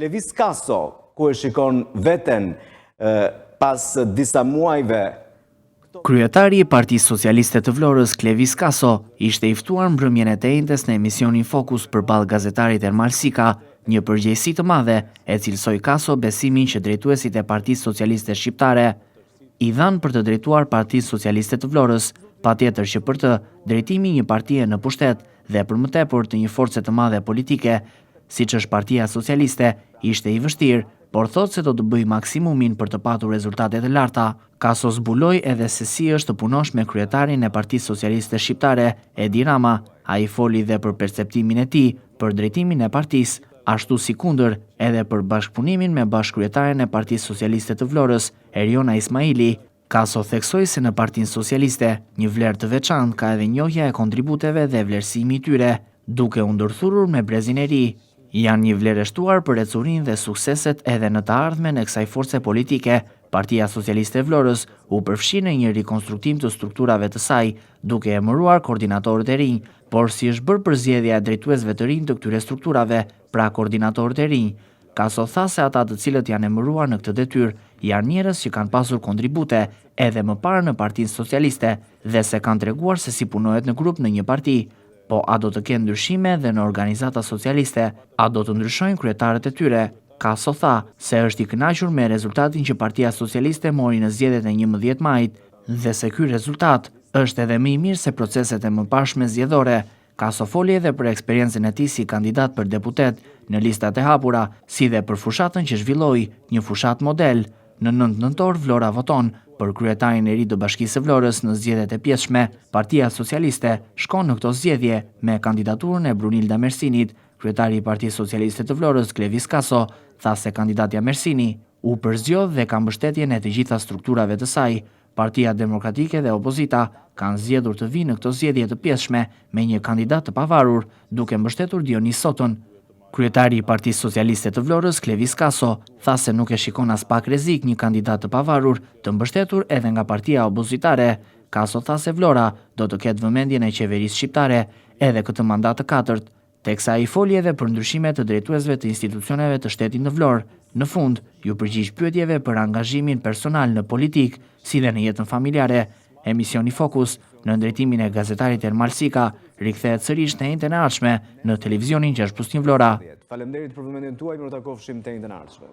Levis Kaso, ku e shikon veten pas disa muajve. Kryetari i Partisë Socialiste të Vlorës, Klevis Kaso, ishte i ftuar mbrëmjen e tejntes në emisionin Fokus përballë gazetarit Ermal Sika, një përgjegjësi të madhe, e cilësoi Kaso besimin që drejtuesit e Partisë Socialiste Shqiptare i dhanë për të drejtuar Partisë Socialiste të Vlorës, patjetër që për të drejtimi një partie në pushtet dhe për më tepër të një force të madhe politike, siç është Partia Socialiste, ishte i vështirë, por thot se do të bëj maksimumin për të patur rezultate të larta. Kaso zbuloi edhe se si është të punosh me kryetarin e Partisë Socialiste Shqiptare, Edi Rama. Ai foli dhe për perceptimin e tij për drejtimin e partisë, ashtu si kundër edhe për bashkëpunimin me bashkëkryetaren e Partisë Socialiste të Vlorës, Eriona Ismaili. Kaso theksoi se në Partinë Socialiste një vlerë të veçantë ka edhe njohja e kontributeve dhe vlerësimi i tyre, duke u ndërthurur me brezin e ri. Janë një vlerë e shtuar për ecurinë dhe sukseset edhe në të ardhmen e kësaj force politike. Partia Socialiste e Vlorës u përfshi në një rikonstruktim të strukturave të saj, duke emëruar koordinatorët e rinj, por si është bërë përzgjedhja e drejtuesve të rinj të këtyre strukturave, pra koordinatorët e rinj. Kaso tha se ata të cilët janë emëruar në këtë detyrë janë njerëz që kanë pasur kontribute edhe më parë në Partinë Socialiste dhe se kanë treguar se si punohet në grup në një parti. Po a do të kenë ndryshime dhe në organizata socialiste, a do të ndryshojnë kryetarët e tyre? Kaso tha se është i kënaqur me rezultatin që Partia Socialiste mori në zgjedhjet e 11 majit dhe se ky rezultat është edhe më i mirë se proceset e mëparshme zgjedhore. Kaso foli edhe për eksperiencën e tij si kandidat për deputet në listat e hapura, si dhe për fushatën që zhvilloi, një fushat model. Në 9 nëntor Vlora voton për kryetarin e ri të Bashkisë së Vlorës në zgjedhjet e pjesshme. Partia Socialiste shkon në këto zgjedhje me kandidaturën e Brunilda Mersinit. Kryetari i Partisë Socialiste të Vlorës, Klevis Kaso, tha se kandidatja Mersini u përzgjodh dhe ka mbështetjen e të gjitha strukturave të saj. Partia Demokratike dhe opozita kanë zgjedhur të vinë në këto zgjedhje të pjesshme me një kandidat të pavarur, duke mbështetur Dionis Soton. Kryetari i Partisë Socialiste të Vlorës, Klevis Kaso, tha se nuk e shikon as pak rrezik një kandidat të pavarur të mbështetur edhe nga partia opozitare. Kaso tha se Vlora do të ketë vëmendjen e qeverisë shqiptare edhe këtë mandat të katërt, teksa ai foli edhe për ndryshime të drejtuesve të institucioneve të shtetit në Vlorë. Në fund, ju përgjigj pyetjeve për angazhimin personal në politik, si dhe në jetën familjare. Emisioni Fokus, në drejtimin e gazetarit Ermal Sika, rikthehet sërish në enjten e ardhshme në televizionin 6+1 Vlora. Faleminderit për vëmendjen tuaj, mirë takofshim të enjten e ardhshme.